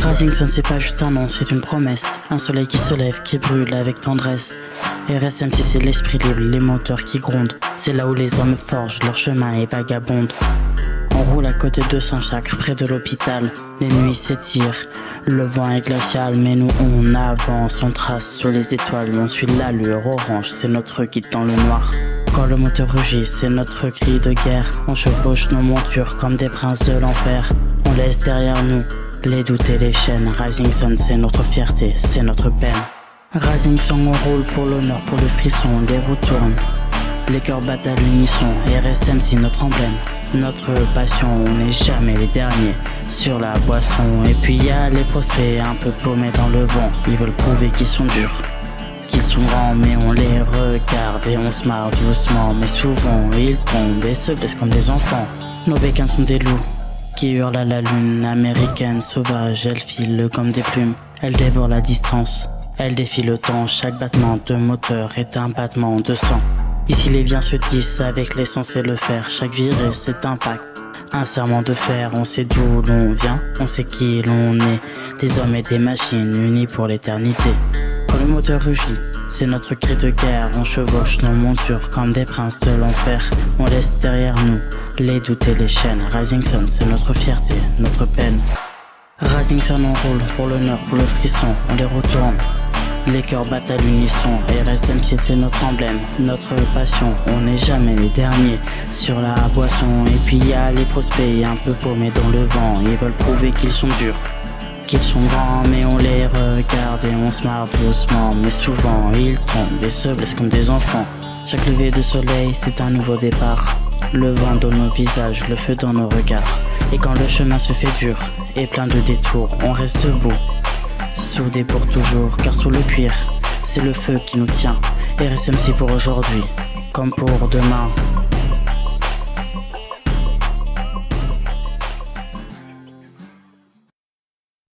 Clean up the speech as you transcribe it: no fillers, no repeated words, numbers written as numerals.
Rising Sun, c'est pas juste un nom, c'est une promesse. Un soleil qui se lève, qui brûle avec tendresse. RSMC, c'est l'esprit libre, les moteurs qui grondent. C'est là où les hommes forgent leur chemin et vagabondent. On roule à côté de Saint-Chacre, près de l'hôpital. Les nuits s'étirent, le vent est glacial. Mais nous on avance, on trace sur les étoiles. On suit l'allure orange, c'est notre guide dans le noir. Quand le moteur rugit, c'est notre cri de guerre. On chevauche nos montures comme des princes de l'enfer. On laisse derrière nous les doutes et les chaînes. Rising Sun, c'est notre fierté, c'est notre peine. Rising Sun, on roule pour l'honneur, pour le frisson. Les roues tournent, les cœurs battent à l'unisson. RSM, c'est notre emblème, notre passion. On n'est jamais les derniers sur la boisson. Et puis y a les prospects un peu paumés dans le vent. Ils veulent prouver qu'ils sont durs, qu'ils sont grands, mais on les regarde et on se marre doucement. Mais souvent ils tombent et se blessent comme des enfants. Nos béquins sont des loups qui hurlent à la lune. Américaine, sauvage, elle file comme des plumes. Elle dévore la distance, elle défie le temps. Chaque battement de moteur est un battement de sang. Ici les liens se tissent avec l'essence et le fer. Chaque virée c'est un pacte, un serment de fer. On sait d'où l'on vient, on sait qui l'on est. Des hommes et des machines unis pour l'éternité. Quand le moteur rugit, c'est notre cri de guerre. On chevauche nos montures comme des princes de l'enfer. On laisse derrière nous les doutes et les chaînes. Rising Sun, c'est notre fierté, notre peine. Rising Sun, on roule pour l'honneur, pour le frisson. On les retourne, les cœurs battent à l'unisson. RSMC, c'est notre emblème, notre passion. On n'est jamais les derniers sur la boisson. Et puis y a les prospects un peu paumés dans le vent. Ils veulent prouver qu'ils sont durs, qu'ils sont grands, mais on les regarde et on se marre doucement. Mais souvent ils tombent et se blessent comme des enfants. Chaque lever de soleil c'est un nouveau départ. Le vent dans nos visages, le feu dans nos regards. Et quand le chemin se fait dur et plein de détours, on reste debout, soudés pour toujours. Car sous le cuir, c'est le feu qui nous tient. RSMC pour aujourd'hui, comme pour demain.